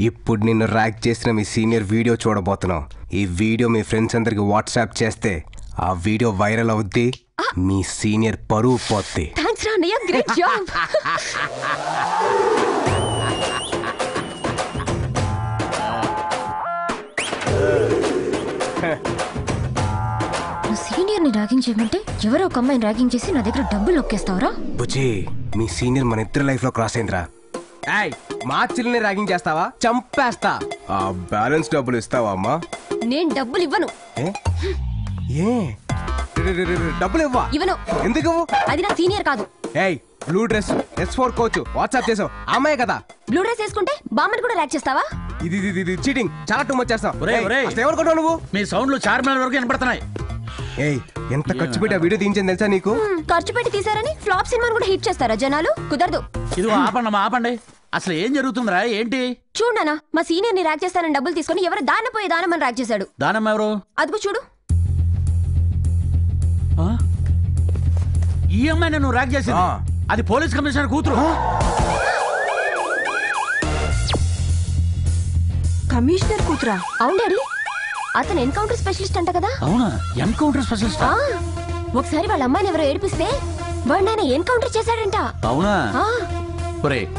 ఇప్పుడు నిన్ను ర్యాక్ చేసిన మీ సీనియర్ వీడియో చూడబోతున్నాం. ఈ వీడియో మీ ఫ్రెండ్స్ అందరికి వాట్సాప్ చేస్తే ఆ వీడియో వైరల్ అవుద్ది, మీ సీనియర్ పరువు పోద్ది. థాంక్స్ రా అన్నయ్య, గ్రేట్ జాబ్. సీనియర్ ని ర్యాగింగ్ చేయమంటే ఎవరో ఒక అమ్మాయిని ర్యాగింగ్ చేసి నా దగ్గర డబ్బులు నొక్కేస్తావరా? బుజ్జి, మీ సీనియర్ మన ఇద్దరు లైఫ్ లో క్రాస్ అయిందిరా. మా చెల్లిని ర్యాగింగ్ చేస్తావా? చంపేస్తా. ఆ బ్యాలెన్స్ డబ్బులు ఇస్తావా అమ్మా? నేను డబ్బులు ఇవ్వను. డబ్బులు ఇవ్వా? ఇవ్వను. ఎందుకు? అది నా సీనియర్ కాదు. Blue dress S4 coach WhatsApp చేసావు, అమ్మాయి కదా. బ్లూ డ్రెస్ వేసుకుంటే బామ్మని కూడా ర్యాక్ చేస్తావా? ఇది చీటింగ్, చాలా టూ మచ్ చేస్తావు. ఎవరు నువ్వు? మీ సౌండ్లు చార్మినార్ వరకు వినపడుతున్నాయి. ఎంత ఖర్చు పెట్టి ఆ వీడియో తీయించింది తెలుసా నీకు? ఖర్చు పెట్టి తీసారని ఫ్లాప్ సినిమాను కూడా హిట్ చేస్తారా జనాలు? కుదరదు. ఇది ఆపండి. అసలు ఏం జరుగుతుందిరా? ఏంటి? చూడనా, మా సీనియర్ ని ర్యాక్ చేస్తానని డబ్బులు తీసుకుని ఎవరు దానపోయే దానమని ర్యాక్ చేశాడు. దానం ఎవరు? అదిగో చూడు. ఈ అమ్మాయి నువ్వు ర్యాక్ చేసింది? అది పోలీస్ కమిషనర్ కూతురు. కమిషనర్ కూతురా? అవును డాడీ, అతను ఎన్కౌంటర్ స్పెషలిస్ట్ అంట కదా. అవునా? Encounter specialist? ఒకసారి వాళ్ళ అమ్మాయిని ఎవరో ఏడిపిస్తే వాడు ఆయన ఎన్కౌంటర్ చేశాడంట. అవునా?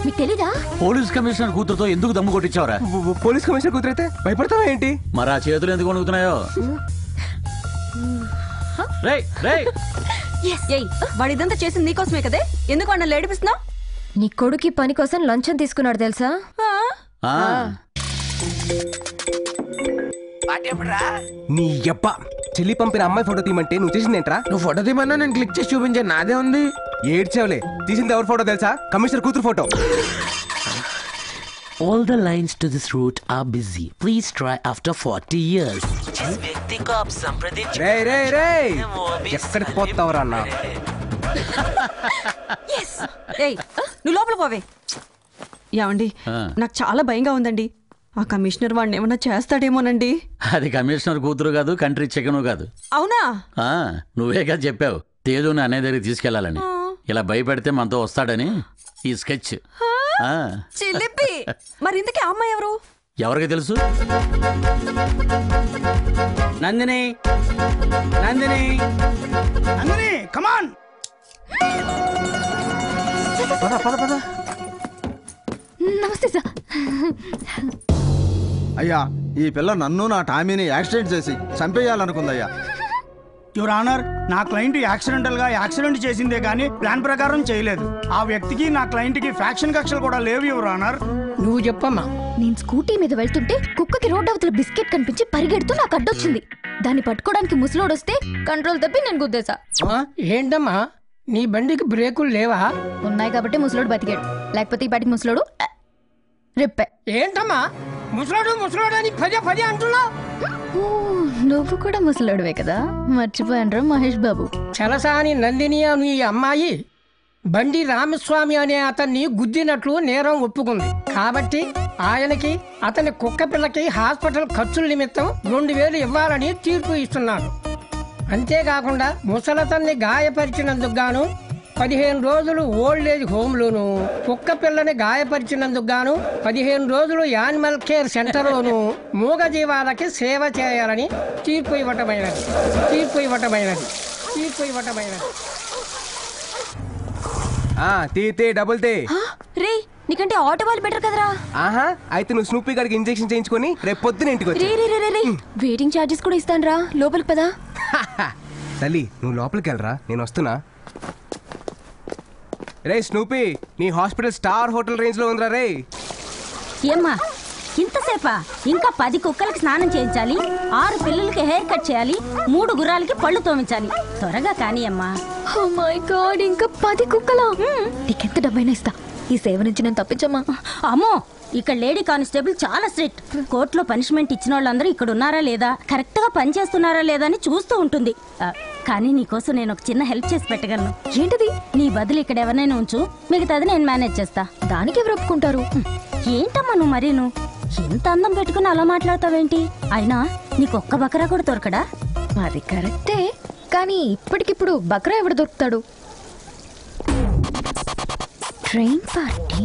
మీకు తెలీదా? పోలీస్ కమిషనర్ కూతురుతో ఎందుకు దమ్ము కొట్టించావరా? పోలీస్ కమిషనర్ కూతురు అయితే భయపడతావా ఏంటి? మరి ఆ చేతులు ఎందుకు వణుకుతున్నాయో? వాడిదంతా చేసింది నీకోసమే కదే, ఎందుకు వాడిని ఏడిపిస్తున్నావు? నీ కొడుకి పని కోసం లంచం తీసుకున్నాడు తెలుసా? నీ యబ్బ చెల్లి పంపిన అమ్మాయి ఫోటో తీయమంటే నువ్వు చేసిందేంట్రా? నువ్వు ఫోటో తీయమన్నా నేను క్లిక్ చేసి చూపించాను, నాదే ఉంది. ఏడ్చావులే, తీసింది ఎవరి ఫోటో తెలుసా? కమిషనర్ కూతురు photo. All the lines to this route are busy. Please try after 40 years. ఎక్కడికి పోతావురా అన్న? నువ్వు లోపల పోవే. ఏమండి, నాకు చాలా భయంగా ఉందండి. ఆ కమిషనర్ వాడిని ఏమన్నా చేస్తాడేమోనండి. అది కమిషనర్ కూతురు కాదు, కంట్రీ చికెను కాదు. అవునా? నువ్వే కదా చెప్పావు తేజుని అనే దగ్గరికి తీసుకెళ్లాలని. ఇలా భయపెడితే మనతో వస్తాడని ఈ స్కెచ్. చిలిపి. మరి ఇంతకీ అమ్మాయి ఎవరు? ఎవరికి తెలుసు? నందిని, నందిని, నందిని, కమాన్. పద. నమస్తే సార్. అయ్యా, ఈ పిల్ల నన్ను నా టామీని యాక్సిడెంట్ చేసి చంపేయాలనుకుందయ్యా. యువర్ ఆనర్, నా క్లయింట్ యాక్సిడెంట్ చేసిందే కానీ ప్లాన్ ప్రకారం చేయలేదు. ఆ వ్యక్తికి నా క్లయింట్ కి ఫ్యాక్షన్ కక్షలు కూడా లేవు యువర్ ఆనర్. నువ్వు చెప్పమ్మా. నేను స్కూటీ మీద వెళ్తుంటే కుక్కకి రోడ్ అవతల బిస్కెట్ కనిపించి పరిగెడుతూ నాకు అడ్డొచ్చింది. దాన్ని పట్టుకోవడానికి ముసలోడు వస్తే కంట్రోల్ తప్పి నేను గుద్దేశా. ఏంటమ్మా, నీ బండికి బ్రేకులు లేవా? ఉన్నాయి కాబట్టి ముసలోడు బతికాడు, లేకపోతే ఈ పాటికి ముసలోడు రిప్పే. ఏంటమ్మా ముసలోడు అని పదే అంటున్నావు? నువ్వు కూడా ముసలోడువే కదా, మర్చిపోయాను మహేష్ బాబు. చలసాని నందిని అని ఈ అమ్మాయి బండి రామస్వామి అనే అతన్ని గుద్దినట్లు నేరం ఒప్పుకుంది. కాబట్టి ఆయనకి అతని కుక్క పిల్లకి హాస్పిటల్ ఖర్చుల నిమిత్తం 2000 ఇవ్వాలని తీర్పు ఇస్తున్నాను. అంతేకాకుండా ముసలతన్ని గాయపరిచినందుకు గాను 15 రోజులు ఓల్డ్ ఏజ్ హోమ్లోను, కుక్క పిల్లని గాయపరిచినందుకు గాను 15 రోజులు యానిమల్ కేర్ సెంటర్లోను మూగజీవాలకి సేవ చేయాలని తీర్పు ఇవ్వటమైనది. డబుల్ తే. రే, నీకంటే ఆటో వాళ్ళు బెటర్ కదరా. అయితే నువ్వు స్నూపీ గారికి ఇంజెక్షన్ చేయించుకొని రేపు పొద్దున ఇంటికి వచ్చి. వెయిటింగ్ ఛార్జెస్ కూడా ఇస్తాను రా, లోపలికి పదా. తల్లి, నువ్వు లోపలికి వెళ్ళరా, నేను వస్తున్నా. రే స్నూపీ, నీ హాస్పిటల్ స్టార్ హోటల్ రేంజ్ లో ఉందిరా. రే ఏమ్మా, ఇంతసేపా? ఇంకా 10 కుక్కలకి స్నానం చేయించాలి, 6 పిల్లలకి హెయిర్ కట్ చేయాలి, 3 గుర్రాలకి పళ్ళు తోమించాలి. త్వరగా కానీ అమ్మా. ఓ మై గాడ్, ఇంకా 10 కుక్కలా? నీకెంత డబ్బైనా ఇస్తా, ఈ సేవ నుంచి నేను తప్పించమ్మా. అమ్మో, ఇక్కడ లేడీ కానిస్టేబుల్ చాలా స్ట్రిక్ట్. కోర్టులో పనిష్మెంట్ ఇచ్చిన వాళ్ళందరూ ఇక్కడ ఉన్నారా లేదా, కరెక్ట్ గా పని చేస్తున్నారా లేదా అని చూస్తూ ఉంటుంది. కానీ నీకోసం నేను ఒక చిన్న హెల్ప్ చేసి పెట్టగలను. ఏంటది? నీ బదులు ఇక్కడ ఎవరినైనా ఉంచు, మిగతాది నేను మేనేజ్ చేస్తా. దానికి ఎవరు ఒప్పుకుంటారు? ఏంటమ్మా నువ్వు మరీను ఇంత అందం పెట్టుకుని అలా మాట్లాడతావేంటి? అయినా నీకు ఒక్క బకరా కూడా దొరకడా? అది కరెక్టే, కానీ ఇప్పటికిప్పుడు బకరా ఎవడు దొరుకుతాడు? ట్రైన్ పార్టీ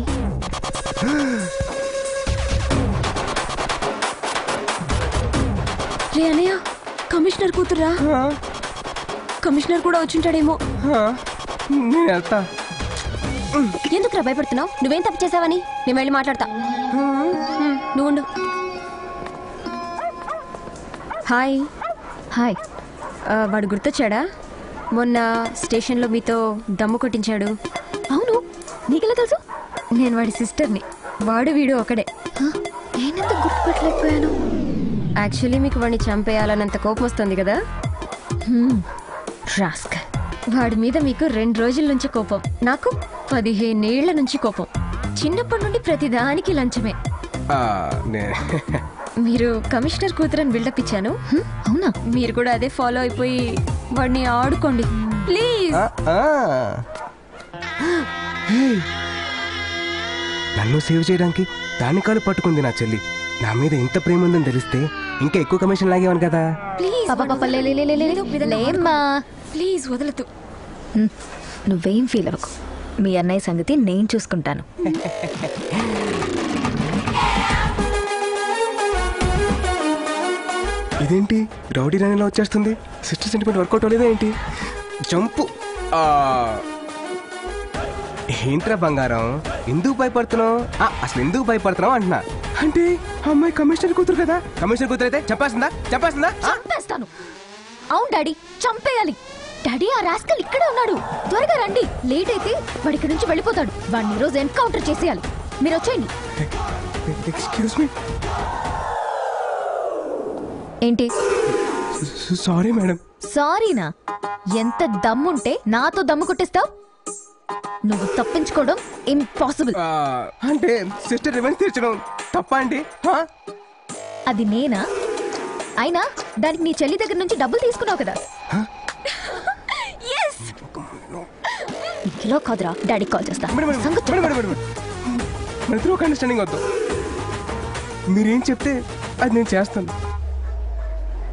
రే అనయ్య కమిషనర్ కూతురా కమిషనర్ కూడా వచ్చింటాడేమో. నేను వెళ్తా. ఎందుకు భయపడుతున్నావు? నువ్వేం తప్పు చేసావని? నేను వెళ్ళి మాట్లాడతా. నువ్వు ఉండు. హాయ్. హాయ్. వాడు గుర్తొచ్చాడా? మొన్న స్టేషన్లో మీతో దమ్ము కొట్టించాడు. అవును, నీకెలా తెలుసు? నేను వాడి సిస్టర్ని. వాడు వీడు ఒకడే. నేనెంత గుర్తుపెట్టలేకపోయాను. యాక్చువల్లీ మీకు వాడిని చంపేయాలన్నంత కోపం వస్తుంది కదా? రాస్కల్. వాడి మీద మీకు 2 రోజుల నుంచి కోపం, నాకు 15 ఏళ్ల నుంచి కోపం. చిన్నప్పటి నుండి ప్రతిదానికి లంచమే. మీరు కమిషనర్ కూతురని బిల్డప్ ఇచ్చాను. అవునా? మీరు కూడా అదే ఫాలో అయిపోయి వాడిని ఆడుకోండి ప్లీజ్. నన్ను సేవ్ చేయడానికి దాని కాలు పట్టుకుంది నా చెల్లి. నా మీద ఇంత ప్రేమ ఉందని తెలిస్తే ఇంకా ఎక్కువ కమిషన్ లాగేవాను కదా. ప్లీజ్ వదలదు. నువ్వేం ఫీల్ అవ్వకు. మీ అన్నయ్య సంగతి నేను చూసుకుంటాను. ఇదేంటి రౌడీ రాణిలా వచ్చేస్తుంది? సిస్టర్ సెంటిమెంట్ వర్కౌట్ అవ్వలేదా ఏంటి? జంపు. ఏంట్రా బంగారం, ఎందుకు భయపడుతున్నావు? అసలు ఎందుకు భయపడుతున్నావు అంటున్నా. అంటే అమ్మాయి కమిషనర్ కూతురు కదా. కమిషనర్ కూతురు అయితే చెప్పేస్తుందా? చంపేస్తాను. అవును డాడీ, చంపేయాలి. డాడీ, ఆ రాస్కల్ ఇక్కడే ఉన్నాడు. త్వరగా రండి. లేట్ అయితే వాడి ఇక్కడి నుంచి వెళ్ళిపోతాడు. వాడిని ఈ రోజు ఎన్కౌంటర్ చేసేయాలి. మీరు వచ్చేయండి. Excuse me. ఏంటి? Sorry madam. సారీనా? ఎంత దమ్ముంటే నాతో దమ్ము కొట్టేస్తావు? నువ్వు తప్పించుకోవడం ఇంపాసిబుల్. అంటే సిస్టర్ రివెంజ్ తీర్చడం తప్ప అండి? అది నేనా? అయినా దానికి నీ చెల్లి దగ్గర నుంచి డబ్బులు తీసుకున్నావు కదా. కిలో కాదురా, డాడీ కాల్ చేస్తా. అండర్స్టాండింగ్ వద్దు. మీరేం చెప్తే అది నేను చేస్తాను.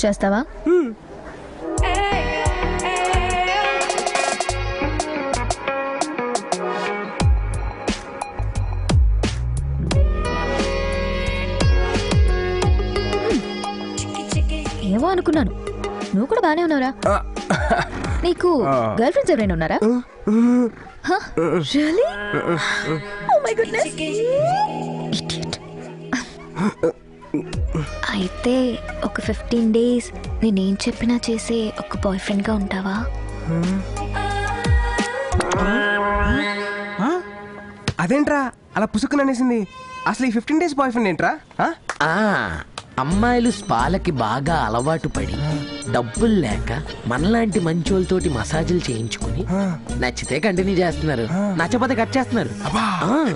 చేస్తావా? ఏమో అనుకున్నాను. నువ్వు కూడా బానే ఉన్నావురా. నీకు గర్ల్ ఫ్రెండ్స్ ఎవరైనా ఉన్నారా? Really? Oh my goodness. Idiot. అయితే ఒక 15 days నేనేం చెప్పినా చేసే ఒక బాయ్ ఫ్రెండ్ గా ఉంటావా? అదేంట్రా అలా పుసుకుని అనేసింది? అసలు ఈ 15 days బాయ్ ఫ్రెండ్ ఏంట్రా? అమ్మాయిలు స్పాలకి బాగా అలవాటు పడి డబ్బులు లేక మనలాంటి మంచోళ్ళతోటి మసాజులు చేయించుకుని నచ్చితే కంటిన్యూ చేస్తున్నారు, నచ్చపోతే కట్ చేస్తున్నారు.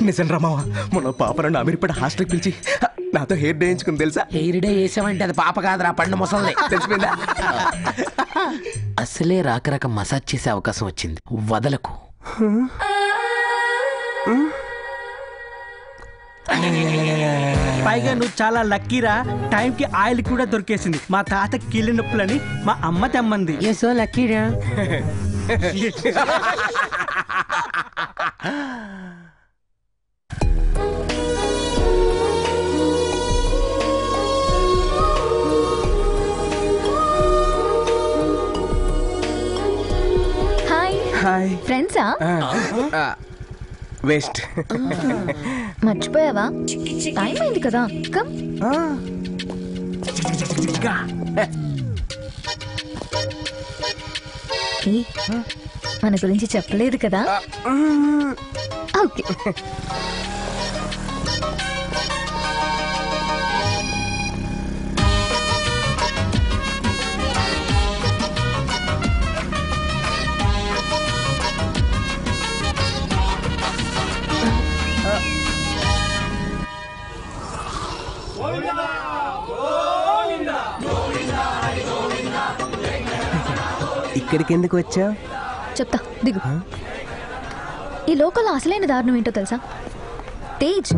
నిజం రామావా, మొన్న పాపను అమీర్పేట హాస్టల్కి పిలిచి నాతో హెయిర్ డే వేయించుకుని తెలుసా? హెయిర్ డే వేసామంటే అది పాప కాదురా, పండు ముసలి. తెలిసిపోయిందా? అసలే రాక మసాజ్ చేసే అవకాశం వచ్చింది, వదలకు. పైగా నువ్వు చాలా లక్కీరా. టైంకి ఆయిల్ కూడా దొరికేసింది. మా తాత కీళ్ళ నొప్పులని మా అమ్మ తెమ్మంది. సో లక్కీరా. హాయ్. హాయ్. ఫ్రెండ్సా? వేస్ట్. మర్చిపోయావా? టైం అయింది కదా. కమ్. మన గురించి చెప్పలేదు కదా. ఓకే. ఇక్కడికి ఎందుకు వచ్చావు? చెప్తా, దిగు. ఈ లోకల్ అసలైన దారుణం ఏంటో తెలుసా తేజ్?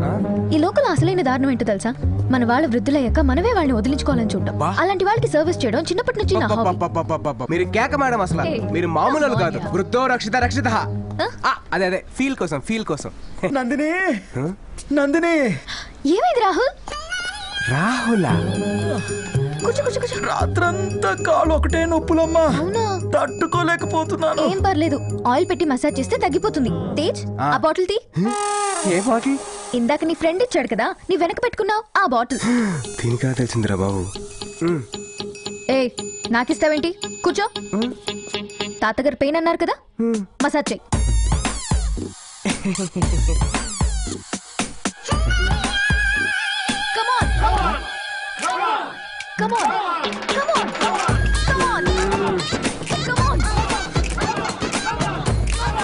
ఈ లోకల్ అసలైన దారుణం ఏంటో తెలుసా? మన వాళ్ళ వృద్ధులయ్యాక మనమే వాళ్ళని వదిలించుకోవాలని చూడటం. అలాంటి వాళ్ళకి సర్వీస్ చేయడం చిన్నప్పటి నుంచి నా హాబీ. మీరు కేక మేడం, అసలు మీరు మామూలు కాదు. వృద్ధో రక్షిత రక్షిత. అదే అదే ఫీల్ కోసం. నందిని, నందిని. ఏమైంది రాహుల్? రాహులా? కూర్చో కూర్చో కూర్చో. రాత్రంతా కాలు ఒకటే నొప్పులమ్మా, అవునా? తట్టుకోలేకపోతున్నాను. ఏం పర్లేదు, ఆయిల్ పెట్టి మసాజ్ చేస్తే తగ్గిపోతుంది. తేజ్, ఆ బాటిల్ తీ. ఏ బాటిల్? ఇందాక నీ ఫ్రెండ్ ఇచ్చాడు కదా, నీ వెనక పెట్టుకున్నావు ఆ బాటిల్. దీనికా తెలిసిందిరా బాబు. ఏ నాకిస్తావేంటి? కూర్చో. తాతగారు పెయిన్ అన్నారు కదా, మసాజ్ చెయ్యి. Come on, come on, come on, come on, come on, come on, come on.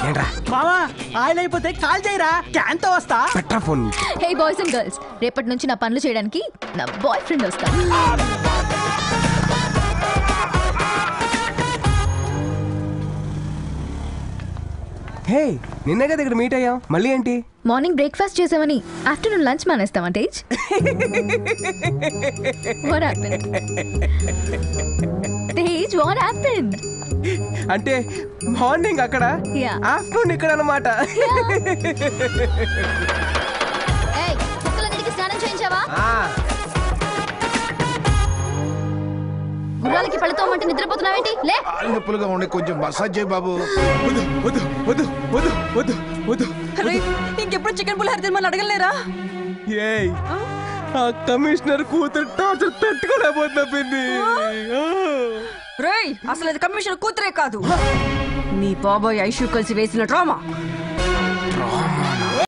ఏంట్రా మామా ఆయిల్ అయిపోతే కాల్ చేయరా, క్యాన్ తో వస్తా. పెట్టరా phone. Hey boys and girls, రేపటి నుంచి నా పనులు చేయడానికి నా బాయ్ ఫ్రెండ్ వస్తా. హే నిన్నే కదా ఇక్కడ మీట్ అయ్యాం, మళ్ళీ ఏంటి? మార్నింగ్ బ్రేక్ఫాస్ట్ చేసామని ఆఫ్టర్నూన్ లంచ్ మానేస్తావా Tej? What happened? Tej, what happened? అంటే మార్నింగ్ అక్కడ, Yeah. ఆఫ్టర్నూన్ ఇక్కడ అన్నమాట. ఏయ్, కుక్కలన్నిటికీ స్నానం చేయించావా? గుర్రాలకి పళ్ళతోమంటే నిద్రపోతున్నావేంటి? లే. నొప్పులుగా ఉండి కొంచెం మసాజ్ చేయి బాబు. ఇంకెప్పుడు చికెన్ పులిహోర తినమని అడగలేరా? ఏయ్, ఆ కమిషనర్ కూతురు టార్చర్ తట్టుకోలేకపోతున్నా పిండి. రేయ్, అసలు అది కమిషనర్ కూతురే కాదు, మీ బాబాయ్ ఐషు కలిసి వేసిన డ్రామా.